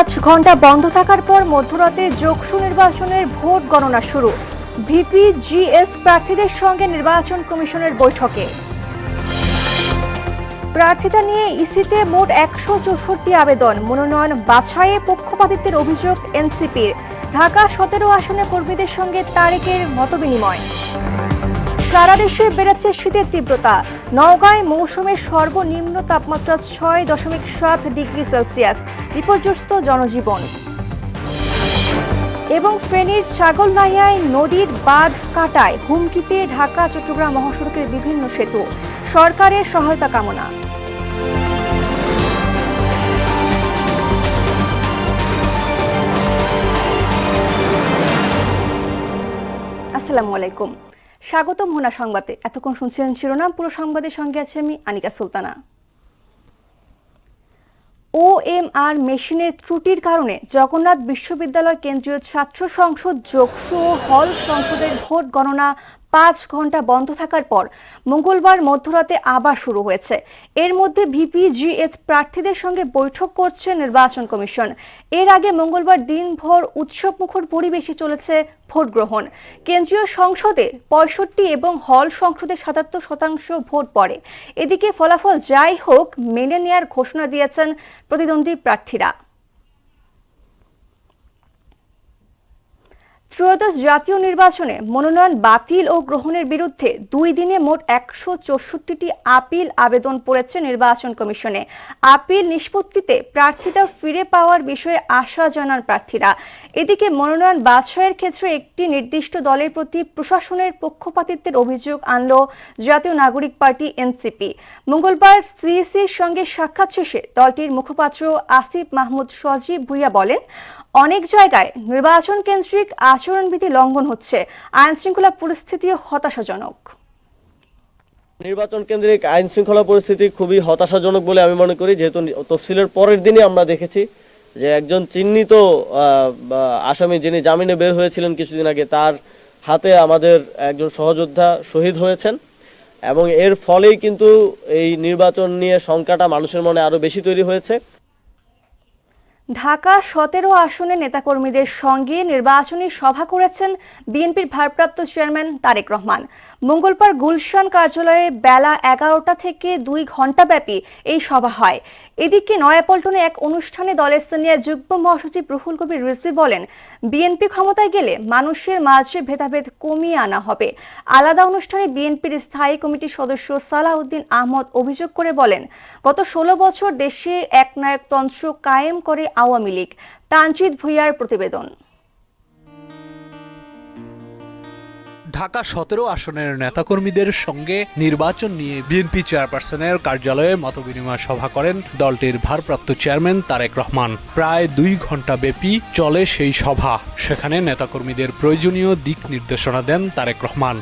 5 ঘন্টা বন্ধ থাকার পর মধ্যরাতে যোগসু নির্বাচনের ভোট গণনা শুরু। ভিপি জিএস প্রার্থীদের সঙ্গে নির্বাচন কমিশনের বৈঠকে। প্রার্থিতা নিয়ে ইসিতে মোট 164 আবেদন। মনোনয়ন বাছাইয়ে পক্ষপাতিত্বের অভিযোগ এনসিপির। ঢাকা 17 আসনে কর্মীদের সঙ্গে তারেকের মতবিনিময়। সারা দেশে বেড়েছে শীতের তীব্রতা। নওগাঁয় মৌসুমের সর্বনিম্ন তাপমাত্রা 6.7 ডিগ্রি সেলসিয়াস। বিপর্যস্ত জনজীবন। এবং ফেনীর ছাগলনাইয়ায় নদীর বাঁধ কাটায় হুমকিতে ঢাকা চট্টগ্রাম মহাসড়কের বিভিন্ন সেতু। সরকারের সহায়তা কামনা। আসসালামু আলাইকুম, স্বাগতম হোনা সংবাদে। এতক্ষণ শুনছিলেন শিরোনাম, পুরো সংবাদের সঙ্গে আছে আমি আনিকা সুলতানা। ওএমআর মেশিনের ত্রুটির কারণে জগন্নাথ বিশ্ববিদ্যালয় কেন্দ্রীয় ছাত্র সংসদ যোগসু ও হল সংসদের ভোট গণনা 5 ঘন্টা বন্ধ থাকার পর মঙ্গলবার মধ্যরাতে আবার শুরু হয়েছে। এর মধ্যে ভিপিজিএস প্রার্থীদের সঙ্গে বৈঠক করছে নির্বাচন কমিশন। এর আগে মঙ্গলবার দিনভর উৎসবমুখর পরিবেশে চলেছে ভোট গ্রহণ। কেন্দ্রীয় সংসদে 65 এবং হল সংসদে 77% ভোট পড়ে। এদিকে ফলাফল যাই হোক মেনে নেওয়ার ঘোষণা দিয়েছেন প্রতিদ্বন্দ্বী প্রার্থীরা। ত্রয়োদশ জাতীয় নির্বাচনে মনোনয়ন বাতিল ও গ্রহণের বিরুদ্ধে 2 দিনে মোট 164টি আপিল আবেদন পড়েছে নির্বাচন কমিশনে। আপিল নিষ্পত্তিতে প্রার্থিতা ফিরে পাওয়ার বিষয়ে আশা জানান প্রার্থীরা। এদিকে মনোনয়ন বাছাইয়ের ক্ষেত্রে একটি নির্দিষ্ট দলের প্রতি প্রশাসনের পক্ষপাতিত্বের অভিযোগ আনল জাতীয় নাগরিক পার্টি এনসিপি। মঙ্গলবার সিইসির সঙ্গে সাক্ষাৎ শেষে দলটির মুখপাত্র আসিফ মাহমুদ সজীব ভুইয়া বলেন, অনেক জায়গায় নির্বাচন কেন্দ্রিক আচরণবিধি লঙ্ঘন হচ্ছে। আইন শৃঙ্খলা পরিস্থিতিও হতাশাজনক। নির্বাচন কেন্দ্রিক আইন শৃঙ্খলা পরিস্থিতি খুবই হতাশাজনক বলে আমি মনে করি, যেহেতু তফসিলের পরের দিনে আমরা দেখেছি যে একজন চিহ্নিত আসামি যিনি জামিনে বের হয়েছিলেন কিছুদিন আগে, তার হাতে আমাদের একজন সহযোদ্ধা শহীদ হয়েছেন এবং এর ফলেই কিন্তু এই নির্বাচন নিয়ে শঙ্কাটা মানুষের মনে আরো বেশি তৈরি হয়েছে। ঢাকা 17 আসনে নেতাকর্মীদের সঙ্গে নির্বাচনী সভা করেছেন বিএনপির ভারপ্রাপ্ত চেয়ারম্যান তারেক রহমান। মঙ্গলবার গুলশান কার্যালয়ে বেলা 11টা থেকে 2 ঘণ্টা ব্যাপী এই সভা হয়। এদিকে নয়াপল্টনে এক অনুষ্ঠানে দলের সিনিয়র যুগ্ম মহাসচিব রুহুল কবির রিজভী বলেন, বিএনপি ক্ষমতায় গেলে মানুষের মাঝে ভেদাভেদ কমিয়ে আনা হবে। আলাদা অনুষ্ঠানে বিএনপির স্থায়ী কমিটির সদস্য সালাউদ্দিন আহমদ অভিযোগ করে বলেন, গত 16 বছর দেশে একনায়কতন্ত্র কায়েম করে আওয়ামী লীগ। তানজিদ ভুইয়ার প্রতিবেদন। ঢাকা 17 আসনের নেতাকর্মীদের সঙ্গে নির্বাচন নিয়ে বিএনপি চেয়ারপারসনের কার্যালয়ে মতবিনিময় সভা করেন দলটির ভারপ্রাপ্ত চেয়ারম্যান তারেক রহমান। প্রায় 2 ঘণ্টা ব্যাপী চলে সেই সভা। সেখানে নেতাকর্মীদের প্রয়োজনীয় দিক নির্দেশনা দেন তারেক রহমান।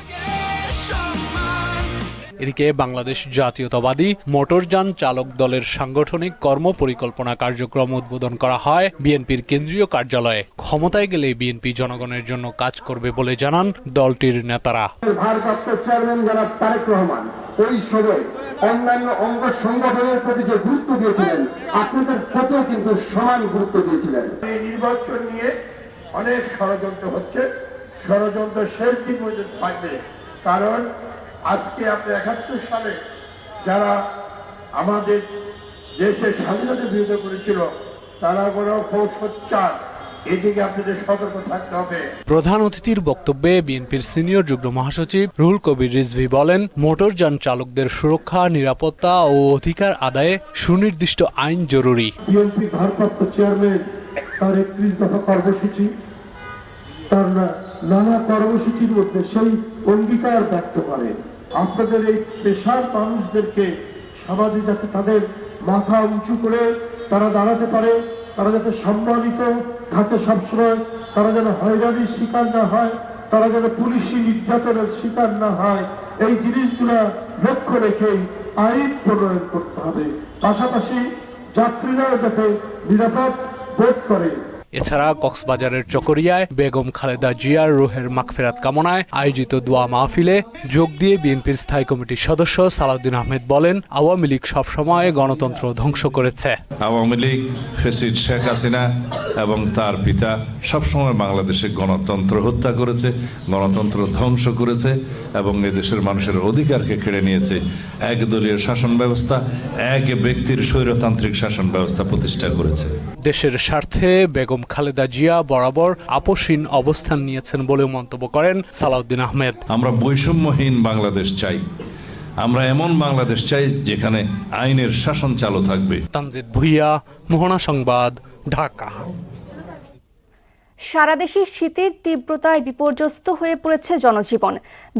এদিকে বাংলাদেশ জাতীয়তাবাদী মোটরযান চালক দলের সাংগঠনিক কর্ম পরিকল্পনা কার্যক্রম উদ্বোধন করা হয় বিএনপির কেন্দ্রীয় কার্যালয়ে। ক্ষমতায় গেলে বিএনপি জনগণের জন্য কাজ করবে বলে জানান দলটির নেতারা। ভারপ্রাপ্ত চেয়ারম্যান জনাব তারেক রহমান ওই সময় অন্যান্য অঙ্গ সংগঠনের প্রতি যে গুরুত্ব দিয়েছিলেন, আপনাদের প্রতিও কিন্তু সমান গুরুত্ব দিয়েছিলেন। এই নির্বাচন নিয়ে অনেক ষড়যন্ত্র হচ্ছে, ষড়যন্ত্র শেষ দিন পর্যন্ত থাকবে। কারণ আজকে আপনি 71 সালে যারা আমাদের দেশের স্বাধীনতা বিরোধিতা করেছিল তারা বড় সোচ্চার, এদিকে আপনাদের সতর্ক থাকতে হবে। প্রধান অতিথির বক্তব্যে বিএনপির সিনিয়র যুগ্ম মহাসচিব রুহুল কবির রিজভী বলেন, মোটরযান চালকদের সুরক্ষা, নিরাপত্তা ও অধিকার আদায়ে সুনির্দিষ্ট আইন জরুরি। বিএনপি ভারপ্রাপ্ত চেয়ারম্যান তার 31 দফা কর্মসূচি, তার নানা কর্মসূচির মধ্যে সেই অঙ্গীকার ব্যক্ত করে আপনাদের এই পেশার মানুষদেরকে সমাজে যাতে তাদের মাথা উঁচু করে তারা দাঁড়াতে পারে, তারা যাতে সম্মানিত থাকে সবসময়, তারা যেন হয়রানির শিকার না হয়, তারা যেন পুলিশি নির্যাতনের শিকার না হয়, এই জিনিসগুলা লক্ষ্য রেখেই আইন প্রণয়ন করতে হবে। পাশাপাশি যাত্রীরাও যাতে নিরাপদ বোধ করে। এছাড়া কক্সবাজারের চকরিয়ায় বেগম খালেদা জিয়ার রুহের মাগফিরাত কামনায় আয়োজিত দোয়া মাহফিলে যোগ দিয়ে বিএনপির স্থায়ী কমিটির সদস্য সালাউদ্দিন আহমেদ বলেন, আওয়ামী লীগ সবসময় গণতন্ত্র ধ্বংস করেছে। আওয়ামী লীগ, ফ্যাসিস্ট শেখ হাসিনা এবং তার পিতা সবসময় বাংলাদেশে গণতন্ত্র হত্যা করেছে, গণতন্ত্র ধ্বংস করেছে এবং এদেশের মানুষের অধিকারকে কেড়ে নিয়েছে। একদলীয় শাসন ব্যবস্থা, এক ব্যক্তির স্বৈরতান্ত্রিক শাসন ব্যবস্থা প্রতিষ্ঠা করেছে। দেশের স্বার্থে বেগম খালেদা জিয়া বরাবর আপোষহীন অবস্থান নিয়েছেন বলেও মন্তব্য করেন সালাউদ্দিন আহমেদ। আমরা বৈষম্যহীন বাংলাদেশ চাই, আমরা এমন বাংলাদেশ চাই যেখানে আইনের শাসন চালু থাকবে। তানজিদ ভুইয়া, মোহনা সংবাদ, ঢাকা। সারা দেশে শীতের তীব্রতায় বিপর্যস্ত হয়ে পড়েছে জনজীবন।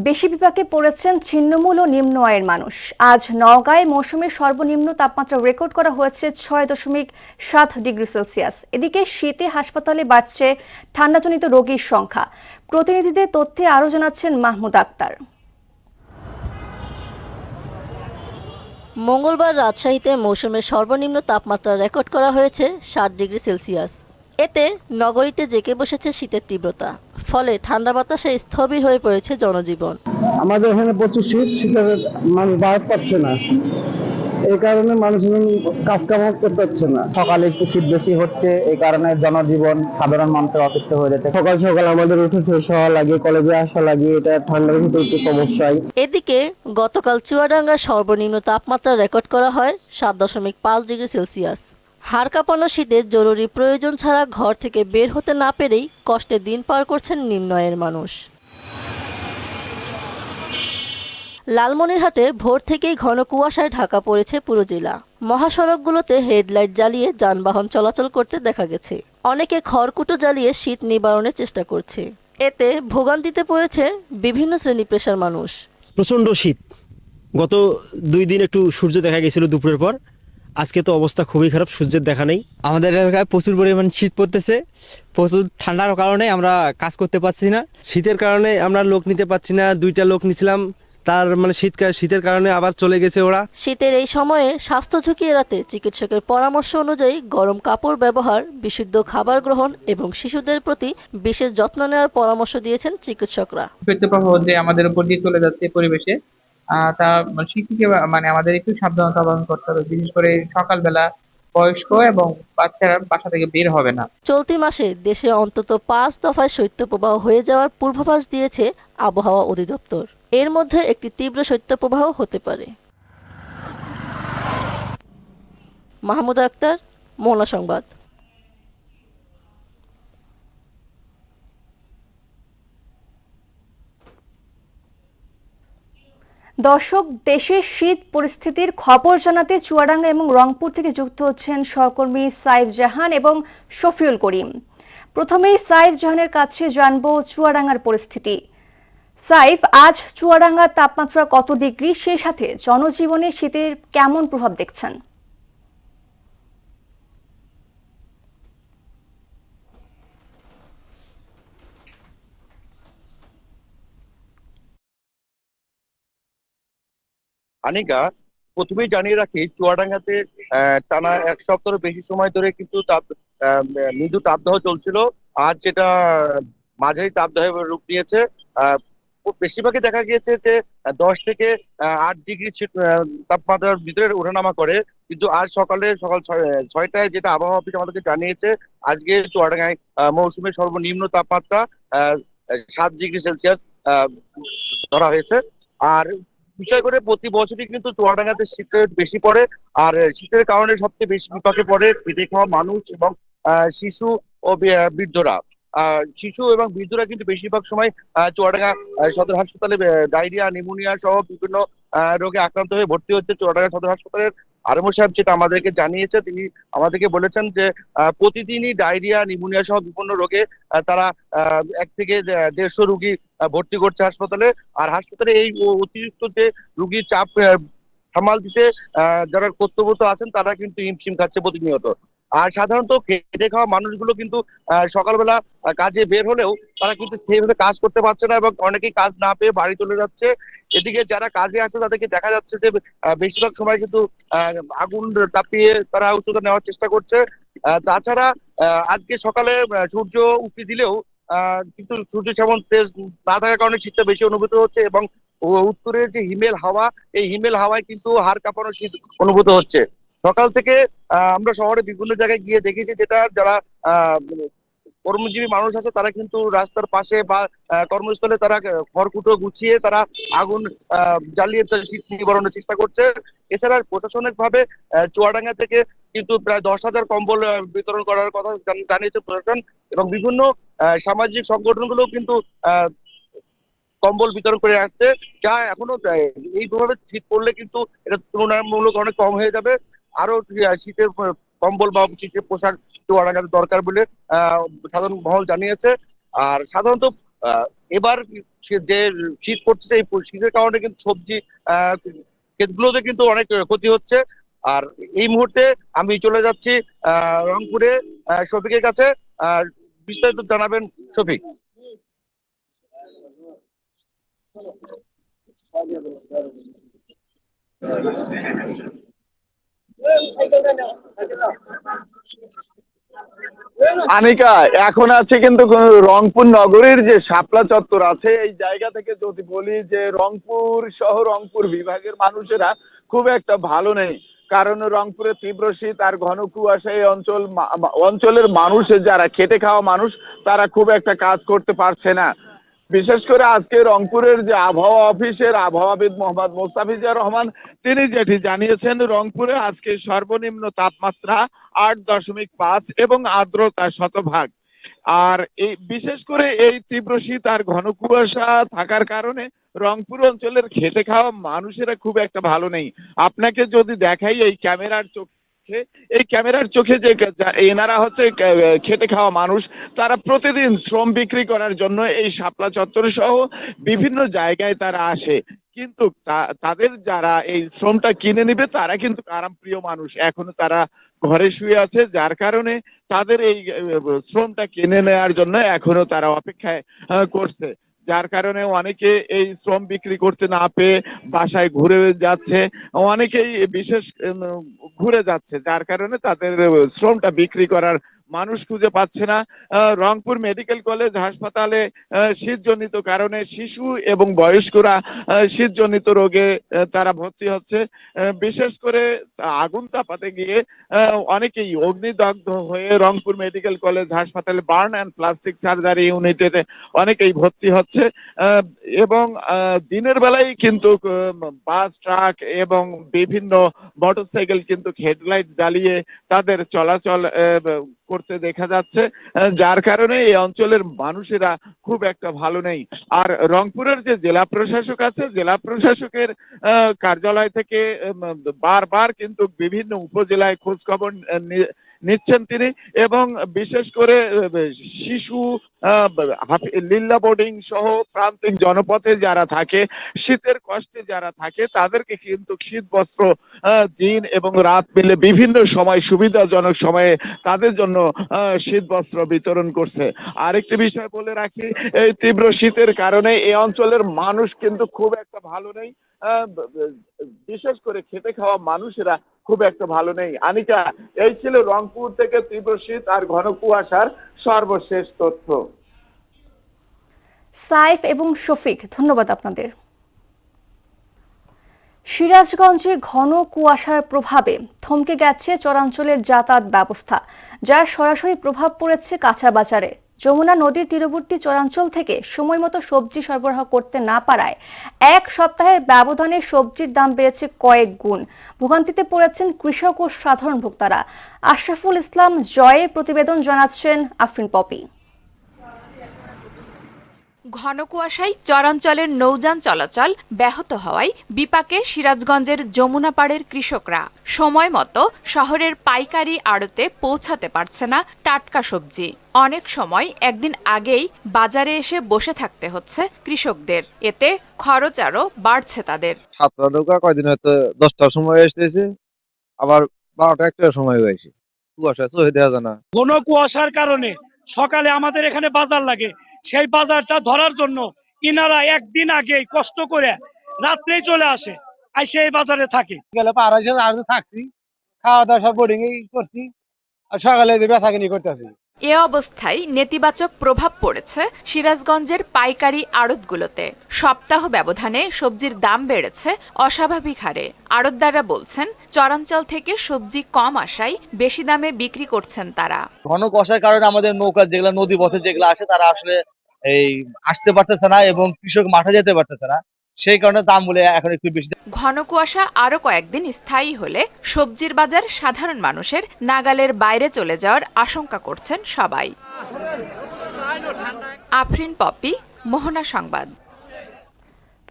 বেশি বিপাকে পড়েছেন ছিন্নমূল ও নিম্ন আয়ের মানুষ। আজ নওগাঁয় মৌসুমের সর্বনিম্ন তাপমাত্রা রেকর্ড করা হয়েছে 6.7 ডিগ্রি সেলসিয়াস। এদিকে শীতে হাসপাতালে বাড়ছে ঠান্ডাজনিত রোগীর সংখ্যা। প্রতিনিধিদের তথ্যে আরও জানাচ্ছেন মাহমুদ আক্তার। মঙ্গলবার রাজশাহীতে মৌসুমের সর্বনিম্ন তাপমাত্রা রেকর্ড করা হয়েছে 7 ডিগ্রি সেলসিয়াস। এতে নগরীতে জেঁকে বসেছে শীতের তীব্রতা, ফলে ঠান্ডা বাতাসে স্থবির হয়ে পড়েছে জনজীবন। আমাদের এখানে প্রচুর শীতের মানুষ বাইরে পাচ্ছে না, এই কারণে মানুষজন কাজ কাম করতে পারছে না। সকালে একটু শীত বেশি হচ্ছে, এই কারণে জনজীবন সাধারণ মানুষের অতিষ্ঠ হয়ে যাচ্ছে। সকাল সকাল আমাদের উঠে ফ্রেশ হওয়া লাগে, কলেজে আসা লাগে, এটা ঠান্ডার ভিতরে একটু সমস্যায়। এদিকে গতকাল চুয়াডাঙ্গার সর্বনিম্ন তাপমাত্রা রেকর্ড করা হয় 7.5 ডিগ্রি সেলসিয়াস। হাড় কাঁপানো শীতে জরুরি প্রয়োজন ছাড়া ঘর থেকে বের হতে না পেরেই কষ্টে দিন পার করছেন নিম্ন আয়ের মানুষ। লালমনিরহাটে ভোর থেকেই ঘন কুয়াশায় ঢাকা পড়েছে পুরো জেলা। মহাসড়কগুলোতে হেডলাইট জ্বালিয়ে যানবাহন চলাচল করতে দেখা গেছে। অনেকে খড়কুটো জ্বালিয়ে শীত নিবারণের চেষ্টা করছে। এতে ভোগান্তিতে পড়েছে বিভিন্ন শ্রেণী পেশার মানুষ। প্রচণ্ড শীত, গত 2 দিন একটু সূর্য দেখা গেছিল দুপুরের পর, আজকে তো অবস্থা খুবই খারাপ, সূর্যের দেখা নেই। আমাদের এলাকায় প্রচুর পরিমাণ শীত পড়তেছে, প্রচুর ঠান্ডার কারণে আমরা কাজ করতে পারছি না। শীতের কারণে আমরা লোক নিতে পারছি না, 2টা লোক নিছিলাম, তার মানে শীতের কারণে আবার চলে গেছে ওরা। শীতের এই সময়ে স্বাস্থ্য ঝুঁকি এড়াতে চিকিৎসকের পরামর্শ অনুযায়ী গরম কাপড় ব্যবহার, বিশুদ্ধ খাবার গ্রহণ এবং শিশুদের প্রতি বিশেষ যত্ন নেওয়ার পরামর্শ দিয়েছেন চিকিৎসকরা। শৈত্য প্রভাব যে আমাদের উপর দিয়ে চলে যাচ্ছে পরিবেশে, তা শীতকে আমাদের একটু সাবধানতা অবলম্বন করতে হবে। বিশেষ করে সকালবেলা বয়স্ক এবং বাচ্চারা বাসা থেকে বের হবে না। চলতি মাসে দেশে অন্তত 5 দফায় শৈত্যপ্রবাহ হয়ে যাওয়ার পূর্বাভাস দিয়েছে আবহাওয়া অধিদপ্তর। এর মধ্যে একটি তীব্র শৈত্যপ্রবাহ হতে পারে। মাহমুদ আক্তার, মোহনা সংবাদ। দর্শক, দেশের শীত পরিস্থিতির খবর জানাতে চুয়াডাঙ্গা এবং রংপুর থেকে যুক্ত হচ্ছেন সহকর্মী সাইফ জাহান এবং শফিউল করিম। প্রথমেই সাইফ জাহানের কাছে জানবো চুয়াডাঙ্গার পরিস্থিতি। সাইফ, আজ চুয়াডাঙ্গার তাপমাত্রা কত ডিগ্রি, সেই সাথে জনজীবনে শীতের কেমন প্রভাব দেখছেন? আনিকা, প্রথমেই জানিয়ে রাখি, চুয়াডাঙ্গাতে টানা 1 সপ্তাহের বেশি সময় ধরে কিন্তু মৃদু তাপদাহ চলছিল। আজ যেটা মাঝারি তাপদাহ রূপ নিয়েছে। বেশিরভাগই দেখা গিয়েছে যে 10 থেকে 8 ডিগ্রি তাপমাত্রার ভিতরে ওঠানামা করে, কিন্তু আজ সকাল 6টায় যেটা আবহাওয়া অফিস আমাদেরকে জানিয়েছে, আজকে চুয়াডাঙ্গায় মৌসুমের সর্বনিম্ন তাপমাত্রা 7 ডিগ্রি সেলসিয়াস ধরা হয়েছে। আর বিষয় করে প্রতি বছরই কিন্তু চুয়াডাঙ্গাতে শীত বেশি পড়ে, আর শীতের কারণে সবচেয়ে বেশি বিপাকে পড়ে খেটে খাওয়া মানুষ এবং শিশু ও বৃদ্ধরা। শিশু এবং বৃদ্ধরা কিন্তু বেশিরভাগ সময় চুয়াডাঙ্গা সদর হাসপাতালে ডায়রিয়া, নিউমোনিয়া সহ বিভিন্ন রোগে আক্রান্ত হয়ে ভর্তি হচ্ছে। চুয়াডাঙ্গা সদর হাসপাতালের আরএমও সাহেব যেটা আমাদেরকে জানিয়েছে, তিনি আমাদেরকে বলেছেন যে প্রতিদিনই ডায়রিয়া, নিউমোনিয়া সহ বিভিন্ন রোগে তারা 1 থেকে 150 রোগী ভর্তি করছে হাসপাতালে। আর হাসপাতালে এই অতিরিক্ত যে রোগীর চাপ সামাল দিতে যারা কর্তব্যরত আছেন, তারা কিন্তু হিমশিম খাচ্ছে প্রতিনিয়ত। আর সাধারণত খেটে খাওয়া মানুষগুলো কিন্তু সকালবেলা কাজে বের হলেও তারা কিন্তু সেইভাবে কাজ করতে পারছে না এবং অনেকেই কাজ না পেয়ে বাড়ি চলে যাচ্ছে। এদিকে যারা কাজে আসছে তাদেরকে দেখা যাচ্ছে যে বেশিরভাগ সময় কিন্তু আগুন তাপিয়ে তারা উচ্চতা নেওয়ার চেষ্টা করছে। তাছাড়া আজকে সকালে সূর্য উঁকি দিলেও কিন্তু সূর্য যেমন তেজ না থাকার কারণে শীতটা বেশি অনুভূত হচ্ছে এবং উত্তরের যে হিমেল হাওয়া, এই হিমেল হাওয়ায় কিন্তু হাড় কাঁপানো শীত অনুভূত হচ্ছে। সকাল থেকে আমরা শহরে বিভিন্ন জায়গায় গিয়ে দেখেছি যেটা যারা কর্মজীবী মানুষ আছে তারা কিন্তু রাস্তার পাশে বা কর্মস্থলে তারা খড়কুটো গুছিয়ে তারা আগুন জ্বালিয়ে শীত নিবারণের চেষ্টা করছে। এছাড়া প্রশাসনিক ভাবে চুয়াডাঙ্গা থেকে কিন্তু প্রায় 10,000 কম্বল বিতরণ করার কথা জানিয়েছে প্রশাসন এবং বিভিন্ন সামাজিক সংগঠনগুলোও কিন্তু কম্বল বিতরণ করে আসছে, যা এখনো এইভাবে শীত পড়লে কিন্তু এটা তুলনামূলক অনেক কম হয়ে যাবে। আরো শীতের কম্বল বা শীতের পোশাক চুয়াডাঙ্গার দরকার বলে সাধারণ মহল জানিয়েছে। আর সাধারণত এবার যে শীত পড়ছে এই শীতের কারণে কিন্তু সবজি ক্ষেতগুলোতে কিন্তু অনেক ক্ষতি হচ্ছে। আর এই মুহূর্তে আমি চলে যাচ্ছি রংপুরে শফিকের কাছে। বিস্তারিত জানাবেন শফিক। আনিকা, এখন আছে কিন্তু রংপুর নগরীর যে শাপলা চত্বর আছে এই জায়গা থেকে যদি বলি যে রংপুর সহ রংপুর বিভাগের মানুষেরা খুব একটা ভালো নেই, কারণ রংপুরে তীব্র শীত আর ঘন কুয়াশা এই অঞ্চলের মানুষ যারা খেটে খাওয়া মানুষ তারা খুব একটা কাজ করতে পারছে না। বিশেষ করে আজকে রংপুরের যে আবহাওয়া অফিসের আবহাওয়াবিদ মোহাম্মদ মোস্তাফিজুর রহমান তিনি যেটি জানিয়েছেন, রংপুরে আজকে সর্বনিম্ন তাপমাত্রা 8.5 এবং আর্দ্রতা 100%। আর এই বিশেষ করে এই তীব্র শীত আর ঘন কুয়াশা থাকার কারণে রংপুর অঞ্চলের খেটে খাওয়া মানুষেরা খুব একটা ভালো নেই। আপনাকে যদি দেখাই এই ক্যামেরার চোখে যে এনারা হচ্ছে খেটে খাওয়া মানুষ, তারা প্রতিদিন শ্রম বিক্রি করার জন্য এই শাপলা চত্বর সহ বিভিন্ন জায়গায় তারা আসে, কিন্তু তাদের যারা এই শ্রমটা কিনে নিবে তারা কিন্তু আরামপ্রিয় মানুষ, এখনো তারা ঘরে শুয়ে আছে, যার কারণে তাদের এই শ্রমটা কিনে নেওয়ার জন্য এখনো তারা অপেক্ষায় করছে। যার কারণে অনেকে এই শ্রম বিক্রি করতে না পেয়ে বাসায় ঘুরে যাচ্ছে, অনেকেই বিশেষ ঘুরে যাচ্ছে, যার কারণে তাদের শ্রমটা বিক্রি করার মানুষ খুঁজে পাচ্ছে না। রংপুর মেডিকেল কলেজ হাসপাতালে শীতজনিত কারণে শিশু এবং বয়স্করা শীতজনিত রোগে তারা ভর্তি হচ্ছে। বিশেষ করে আগুন তাপাতে গিয়ে অনেকেই অগ্নিদগ্ধ হয়ে রংপুর মেডিকেল কলেজ হাসপাতালে বার্ন অ্যান্ড প্লাস্টিক সার্জারি ইউনিটে অনেকেই ভর্তি হচ্ছে। এবং দিনের বেলায় কিন্তু বাস, ট্রাক এবং বিভিন্ন মোটরসাইকেল কিন্তু হেডলাইট জ্বালিয়ে তাদের চলাচল করতে দেখা যাচ্ছে, যার কারণে এই অঞ্চলের মানুষেরা খুব একটা ভালো নেই। আর রংপুরের যে জেলা প্রশাসক আছে, জেলা প্রশাসকের কার্যালয় থেকে বারবার কিন্তু বিভিন্ন উপজেলায় খোঁজ খবর নিচ্ছেন তিনি, এবং বিশেষ করে শিশু লিল্লা বোর্ডিং সহ প্রান্তিক জনপথে যারা থাকে, শীতের কষ্টে যারা থাকে, তাদেরকে কিন্তু শীত বস্ত্র দিন এবং রাত মিলে বিভিন্ন সময় সুবিধাজনক সময়ে তাদের জন্য শীত বস্ত্র বিতরণ করছে। আরেকটি বিষয় বলে রাখি, এই তীব্র শীতের কারণে এই অঞ্চলের মানুষ কিন্তু খুব একটা ভালো নেই, বিশেষ করে খেতে খাওয়া মানুষেরা খুব একটা ভালো নেই। আনিকা, এই ছিল রংপুর থেকে তীব্র শীত আর ঘন কুয়াশার সর্বশেষ তথ্য। সাইফ এবং শফিক, ধন্যবাদ আপনাদের। সিরাজগঞ্জে ঘন কুয়াশার প্রভাবে থমকে গেছে চরাঞ্চলের যাতায়াত ব্যবস্থা, যার সরাসরি প্রভাব পড়েছে কাঁচা বাজারে। যমুনা নদীর তীরবর্তী চরাঞ্চল থেকে সময়মতো সবজি সরবরাহ করতে না পারায় এক সপ্তাহের ব্যবধানে সবজির দাম বেড়েছে কয়েক গুণ। ভোগান্তিতে পড়েছেন কৃষক ও সাধারণ ভোক্তারা। আশরাফুল ইসলাম জয়ের প্রতিবেদন জানাচ্ছেন আফরিন পপি। ঘন কুয়াশায় চরাঞ্চলের নৌযান চলাচল ব্যাহত হওয়ায় বিপাকে সিরাজগঞ্জের যমুনা পাড়ের কৃষকরা। সময় মতো শহরের পাইকারি আড়তে পৌঁছাতে পারছে না টাটকা সবজি। অনেক সময় একদিন আগেই বাজারে এসে বসে থাকতে হচ্ছে কৃষকদের, এতে খরচ আরো বাড়ছে তাদের। ছাত্র ঢোকা কয়দিন হয়তো 10টার সময় এসেছে, আবার 12টা 1টার সময় হয়েছে। কুয়াশা চোখে দেওয়া যায় না। ঘন কুয়াশার কারণে সকালে আমাদের এখানে বাজার লাগে, সেই বাজারটা ধরার জন্য ইনারা একদিন আগে কষ্ট করে রাত্রেই চলে আসে, আর সেই বাজারে থাকে। গেলে পাড়াইছে আর থাকছি, খাওয়া দাওয়া সব বোর্ডিং করছি, আর সকালে বেচাকিনি করতেছি। এ অবস্থায় নেতিবাচক প্রভাব পড়েছে সিরাজগঞ্জের পাইকারি আড়তগুলোতে। সপ্তাহ ব্যবধানে সবজির দাম বেড়েছে অস্বাভাবিক হারে। আড়তদাররা বলছেন, চরাঞ্চল থেকে সবজি কম আসায় বেশি দামে বিক্রি করছেন তারা। ঘন কুয়াশার কারণে আমাদের নৌকা যেগুলো নদী পথে যেগুলো আসে তারা আসলে এই আসতে পারতেছে না এবং কৃষক মাঠে যেতে পারতেছে না, সেই কারণে দামগুলো এখন একটু বেশি। ঘন কুয়াশা আরো কয়েকদিন স্থায়ী হলে সবজির বাজার সাধারণ মানুষের নাগালের বাইরে চলে যাওয়ার আশঙ্কা করছেন সবাই। আফরিন পপি, মোহনা সংবাদ।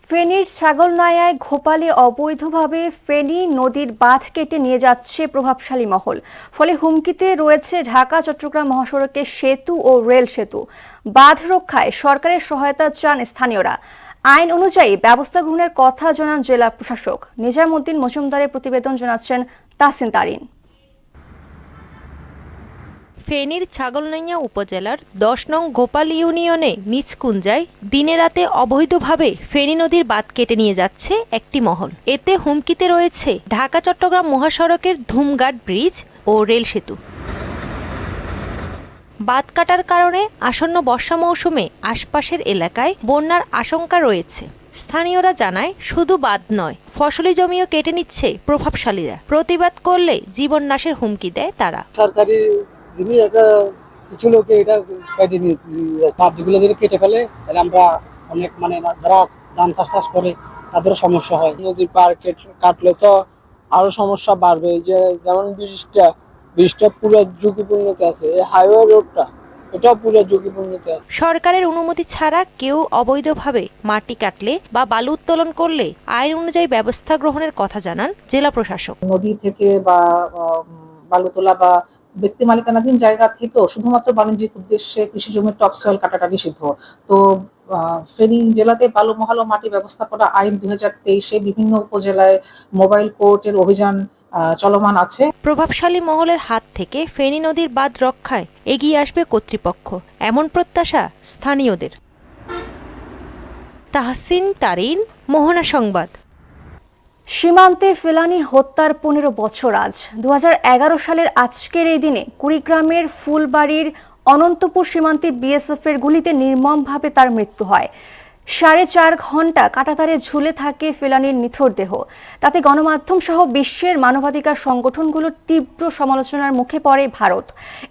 ফেনীর ছাগলনাইয়ায় ঘোপালে অবৈধভাবে ফেনী নদীর বাঁধ কেটে নিয়ে যাচ্ছে প্রভাবশালী মহল। ফলে হুমকিতে রয়েছে ঢাকা চট্টগ্রাম মহাসড়কের সেতু ও রেল সেতু। বাঁধ রক্ষায় সরকারের সহায়তা চান স্থানীয়রা। আইন অনুযায়ী ব্যবস্থা গ্রহণের কথা জানান জেলা প্রশাসক। নিজামুদ্দিন মজুমদারের প্রতিবেদন জানাচ্ছেন তাসিন তারিন। ফেনীর ছাগলনাইয়া উপজেলার 10 নং গোপাল ইউনিয়নে নিচকুঞ্জায় দিনে রাতে অবৈধভাবে ফেনী নদীর বাঁধ কেটে নিয়ে যাচ্ছে একটি মহল। এতে হুমকিতে রয়েছে ঢাকা চট্টগ্রাম মহাসড়কের ধুমঘাট ব্রিজ ও রেল সেতু। বাঁধ কাটার কারণে আসন্ন বর্ষা মৌসুমে আশপাশের এলাকায় বন্যার আশঙ্কা রয়েছে। স্থানীয়রা জানায়, শুধু বাঁধ নয়, ফসলি জমিও কেটে নিচ্ছে প্রভাবশালীরা। প্রতিবাদ করলে জীবন নাশের হুমকি দেয় তারা। সরকারি জিনিস একটা কিছু লোকে এটা কেটে নিয়ে বাঁধগুলো যদি কেটে ফেলে তাহলে আমরা অনেক যারা ধান চাষ করে তাদেরও সমস্যা হয়। নদীর পার কাটলে তো আরো সমস্যা বাড়বে। যে যেমন ব্রিজটা পুরো ঝুঁকিপূর্ণতে আছে, এই হাইওয়ে রোডটা এটাও পুরো ঝুঁকিপূর্ণতে আছে। সরকারের অনুমতি ছাড়া কেউ অবৈধভাবে মাটি কাটলে বা বালু উত্তোলন করলে আইন অনুযায়ী ব্যবস্থা গ্রহণের কথা জানান জেলা প্রশাসক। নদী থেকে বা বালু তোলা বা ব্যক্তি মালিকানাধীন জায়গা থেকেও শুধুমাত্র বাণিজ্যিক উদ্দেশ্যে কৃষি জমির টপসয়েল কাটাটা নিষিদ্ধ। তো ফেনী জেলাতে বালু মহাল ও মাটি ব্যবস্থাপনা আইন 2023-এ বিভিন্ন উপজেলায় মোবাইল কোর্টের অভিযান চলমান আছে। প্রভাবশালী মহলের হাত থেকে ফেনী নদীর বাঁধ রক্ষায় এগিয়ে আসবে কর্তৃপক্ষ, এমন প্রত্যাশা স্থানীয়দের। তাহসিন তারিন, মোহনা সংবাদ। সীমান্তে ফেলানি হত্যার 15 বছর আজ। 2011 সালের আজকের এই দিনে কুড়িগ্রামের ফুলবাড়ির অনন্তপুর সীমান্তে বিএসএফের গুলিতে নির্মমভাবে তার মৃত্যু হয়। 4.5 ঘন্টা কাঁটাতারে ঝুলে থাকে ফেলানির নিথর দেহ। তাতে গণমাধ্যম সহ বিশ্বের মানবাধিকার সংগঠনগুলোর তীব্র সমালোচনার মুখে পড়ে ভারত।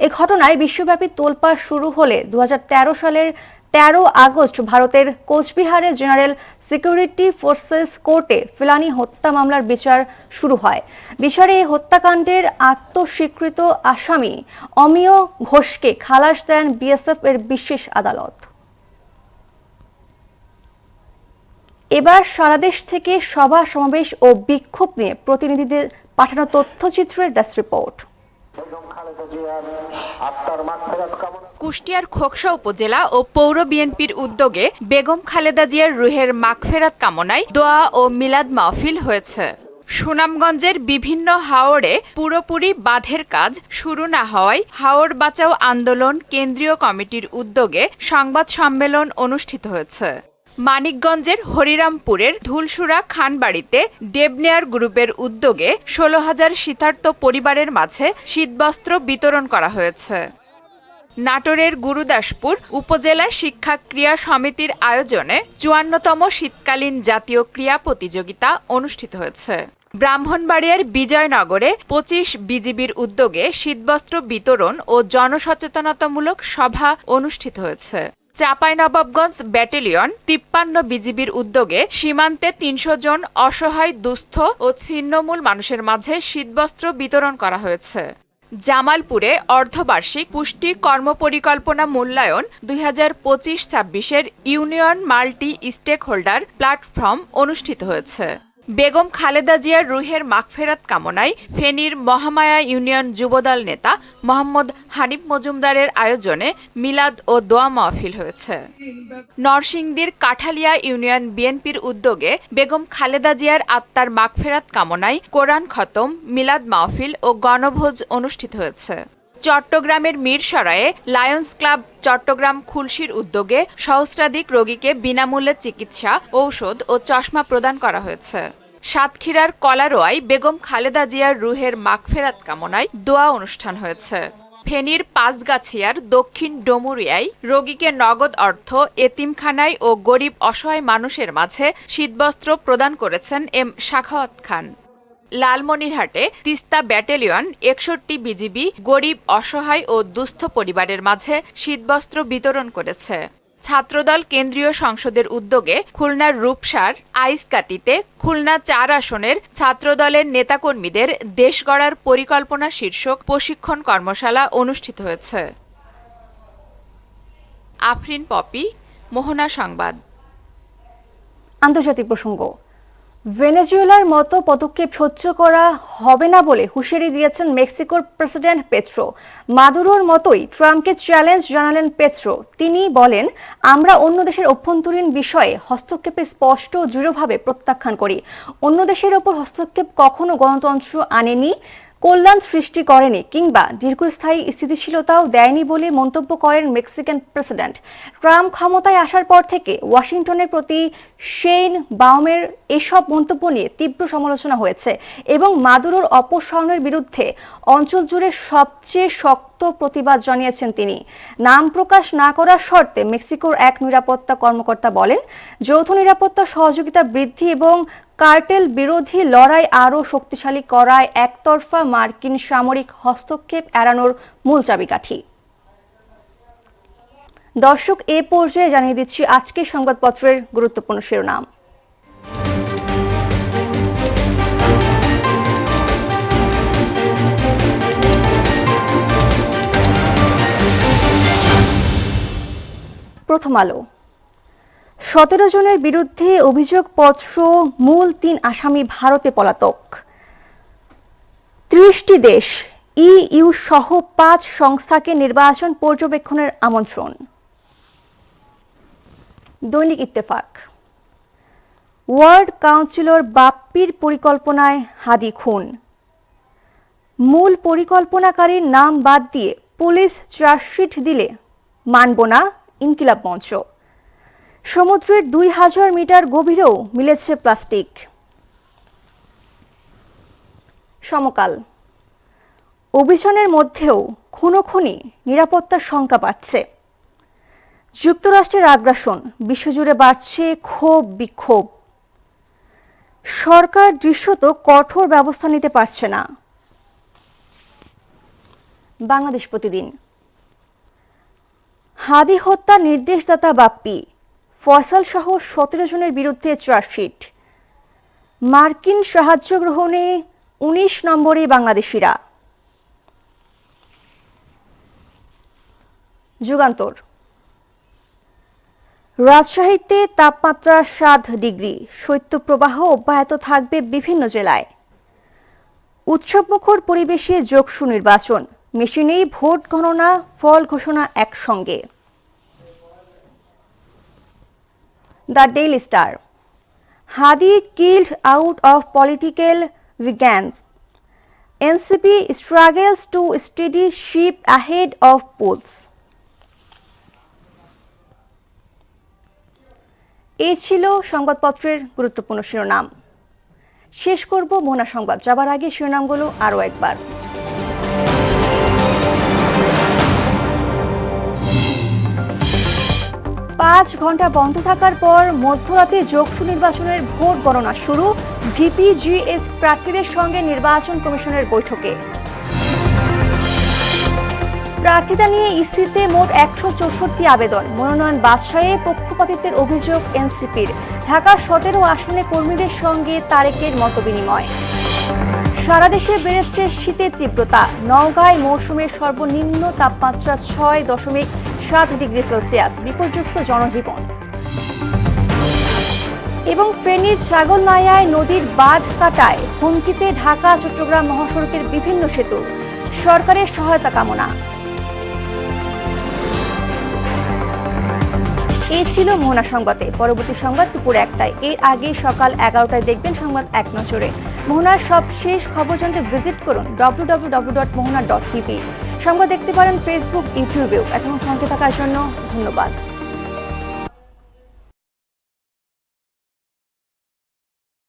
এ ঘটনায় বিশ্বব্যাপী তোলপাড় শুরু হলে 2013 সালের 13 আগস্ট ভারতের কোচবিহারে জেনারেল সিকিউরিটি ফোর্সেস কোর্টে ফেলানি হত্যা মামলার বিচার শুরু হয়। বিচারে এই হত্যাকাণ্ডের আত্মস্বীকৃত আসামি অমিয় ঘোষকে খালাস দেন বিএসএফ এর বিশেষ আদালত। এবার সারা দেশ থেকে সভা সমাবেশ ও বিক্ষোভ নিয়ে প্রতিনিধিদের পাঠানো তথ্যচিত্রের ডেস্ক রিপোর্ট। কুষ্টিয়ার খোকসা উপজেলা ও পৌর বিএনপির উদ্যোগে বেগম খালেদা জিয়ার রুহের মাগফেরাত কামনায় দোয়া ও মিলাদ মাহফিল হয়েছে। সুনামগঞ্জের বিভিন্ন হাওরে পুরোপুরি বাঁধের কাজ শুরু না হওয়ায় হাওর বাঁচাও আন্দোলন কেন্দ্রীয় কমিটির উদ্যোগে সংবাদ সম্মেলন অনুষ্ঠিত হয়েছে। মানিকগঞ্জের হরিরামপুরের ধুলসুরা খানবাড়িতে ডেবনেয়ার গ্রুপের উদ্যোগে 16,000 শীতার্ত পরিবারের মাঝে শীতবস্ত্র বিতরণ করা হয়েছে। নাটোরের গুরুদাসপুর উপজেলা শিক্ষা ক্রীড়া সমিতির আয়োজনে 54তম শীতকালীন জাতীয় ক্রীড়া প্রতিযোগিতা অনুষ্ঠিত হয়েছে। ব্রাহ্মণবাড়িয়ার বিজয়নগরে 25 বিজিবির উদ্যোগে শীতবস্ত্র বিতরণ ও জনসচেতনতামূলক সভা অনুষ্ঠিত হয়েছে। চাঁপাইনবাবগঞ্জ ব্যাটালিয়ন 53 বিজিবির উদ্যোগে সীমান্তে 300 জন অসহায় দুস্থ ও ছিন্নমূল মানুষের মাঝে শীতবস্ত্র বিতরণ করা হয়েছে। জামালপুরে অর্ধবার্ষিক পুষ্টি কর্মপরিকল্পনা মূল্যায়ন 2025-26-এর union multi stakeholder platform অনুষ্ঠিত হয়েছে। বেগম খালেদা জিয়ার রুহের মাগফেরাত কামনায় ফেনীর মহামায়া ইউনিয়ন যুবদল নেতা মোহাম্মদ হানিফ মজুমদারের আয়োজনে মিলাদ ও দোয়া মাহফিল হয়েছে। নরসিংদীর কাঠালিয়া ইউনিয়ন বিএনপির উদ্যোগে বেগম খালেদা জিয়ার আত্মার মাগফেরাত কামনায় কোরআন খতম, মিলাদ মাহফিল ও গণভোজ অনুষ্ঠিত হয়েছে। চট্টগ্রামের মিরসরায়ে লায়ন্স ক্লাব চট্টগ্রাম খুলশির উদ্যোগে সহস্রাধিক রোগীকে বিনামূল্যে চিকিৎসা, ঔষধ ও চশমা প্রদান করা হয়েছে। সাতক্ষীরার কলারোয়ায় বেগম খালেদা জিয়ার রুহের মাগফেরাত কামনায় দোয়া অনুষ্ঠান হয়েছে। ফেনীর পাঁচগাছিয়ার দক্ষিণ ডমুরিয়ায় রোগীকে নগদ অর্থ, এতিমখানায় ও গরিব অসহায় মানুষের মাঝে শীতবস্ত্র প্রদান করেছেন এম সাখাওয়াত খান। লালমনিরহাটে তিস্তা ব্যাটালিয়ন 61 বিজিবি গরিব, অসহায় ও দুস্থ পরিবারের মাঝে শীতবস্ত্র বিতরণ করেছে। ছাত্রদল কেন্দ্রীয় সংসদের উদ্যোগে খুলনার রূপসার আইসকাটিতে খুলনা 4 আসনের ছাত্রদলের নেতাকর্মীদের দেশ গড়ার পরিকল্পনা শীর্ষক প্রশিক্ষণ কর্মশালা অনুষ্ঠিত হয়েছে। আফরিন পপি, মোহনা সংবাদ। আন্তর্জাতিক প্রসঙ্গ। ভেনেজুয়েলার মতো পদক্ষেপ সহ্য করা হবে না বলে হুঁশিয়ারি দিয়েছেন মেক্সিকোর প্রেসিডেন্ট পেট্রো। মাদুরোর মতোই ট্রাম্পকে চ্যালেঞ্জ জানালেন পেট্রো। তিনি বলেন, আমরা অন্য দেশের অভ্যন্তরীণ বিষয়ে হস্তক্ষেপে স্পষ্ট ও দৃঢ়ভাবে প্রত্যাখ্যান করি। অন্য দেশের ওপর হস্তক্ষেপ কখনো গণতন্ত্র আনেনি, কল্যাণ সৃষ্টি করেনি কিংবা দীর্ঘস্থায়ী স্থিতিশীলতাও দেয়নি বলে মন্তব্য করেন মেক্সিকান প্রেসিডেন্ট। ট্রাম্প ক্ষমতায় আসার পর থেকে ওয়াশিংটনের প্রতি শেইন বাউমের এসব মন্তব্য নিয়ে তীব্র সমালোচনা হয়েছে এবং মাদুরোর অপসারণের বিরুদ্ধে অঞ্চল জুড়ে সবচেয়ে শক্ত প্রতিবাদ জানিয়েছেন তিনি। নাম প্রকাশ না করার শর্তে মেক্সিকোর এক নিরাপত্তা কর্মকর্তা বলেন, যৌথ নিরাপত্তা সহযোগিতা বৃদ্ধি এবং কার্টেল বিরোধী লড়াই আরও শক্তিশালী করায় একতরফা মার্কিন সামরিক হস্তক্ষেপ এড়ানোর মূল চাবিকাঠি। দর্শক, এ পর্যায়ে জানিয়ে দিচ্ছি আজকের সংবাদপত্রের গুরুত্বপূর্ণ শিরোনাম। প্রথম আলো। 17 জনের বিরুদ্ধে অভিযোগপত্র, মূল 3 আসামি ভারতে পলাতক। 30টি দেশ, ইইউ সহ 5 সংস্থাকে নির্বাচন পর্যবেক্ষণের আমন্ত্রণ। দৈনিক ইত্তেফাক। ওয়ার্ড কাউন্সিলর বাপ্পির পরিকল্পনায় হাদি খুন। মূল পরিকল্পনাকারীর নাম বাদ দিয়ে পুলিশ চার্জশিট দিলে মানব না, ইনকিলাব মঞ্চ। সমুদ্রের 2000 মিটার গভীরেও মিলেছে প্লাস্টিক। সমকাল। অভিযানের মধ্যেও খুনোখুনি, নিরাপত্তার শঙ্কা বাড়ছে। যুক্তরাষ্ট্রের আগ্রাসন, বিশ্বজুড়ে বাড়ছে ক্ষোভ বিক্ষোভ। সরকার দৃশ্যত কঠোর ব্যবস্থা নিতে পারছে না। বাংলাদেশ প্রতিদিন। হাদি হত্যা নির্দেশদাতা বাপ্পি, ফয়সাল সহ 17 জনের বিরুদ্ধে চার্জশিট। মার্কিন সাহায্য গ্রহণে 19 নম্বরে বাংলাদেশিরা। যুগান্তর। রাজশাহীতে তাপমাত্রা 7 ডিগ্রি, শৈত্যপ্রবাহ অব্যাহত থাকবে বিভিন্ন জেলায়। উৎসবমুখর পরিবেশে যোগসু নির্বাচন, মেশিনেই ভোট গণনা, ফল ঘোষণা একসঙ্গে। The Daily Star. Hadi killed out of political vengeance, NCP struggles to steady ship ahead of polls. এই ছিল সংবাদপত্রের গুরুত্বপূর্ণ শিরোনাম। শেষ করব মোহনা সংবাদ, যাবার আগে শিরোনামগুলো আরও একবার। 5 ঘন্টা বন্ধ থাকার পর মধ্যরাতে যোগসু নির্বাচনের ভোট গণনা শুরু। ভিপিজিএস প্রার্থীদের সঙ্গে নির্বাচন কমিশনের বৈঠকে। প্রার্থিতা নিয়ে ইসিতে মোট 164 আবেদন, মনোনয়ন বাছাইয়ে পক্ষপাতিত্বের অভিযোগ এনসিপির। ঢাকা 17 আসনে কর্মীদের সঙ্গে তারেকের মতবিনিময়। সারা দেশে বেড়েছে শীতের তীব্রতা, নওগাঁয় মৌসুমের সর্বনিম্ন তাপমাত্রা 6.7 ডিগ্রি সেলসিয়াস, বিপর্যস্ত জনজীবন। এবং ফেনীর ছাগলনাইয়ায় নদীর বাঁধ কাটায় হুমকিতে ঢাকা চট্টগ্রাম মহাসড়কের বিভিন্ন সেতু, সরকারের সহায়তা কামনা। এই ছিল মোহনা সংবাদে। পরবর্তী সংবাদ দুপুর 1টায়। এর আগে সকাল 11টায় দেখবেন সংবাদ এক নজরে। মোহনার সবশেষ খবর জানতে ভিজিট করুন www.mohana.tv। সংবাদ দেখতে পারেন ফেসবুক, ইউটিউবেও। এতক্ষণ সঙ্গে থাকার জন্য ধন্যবাদ।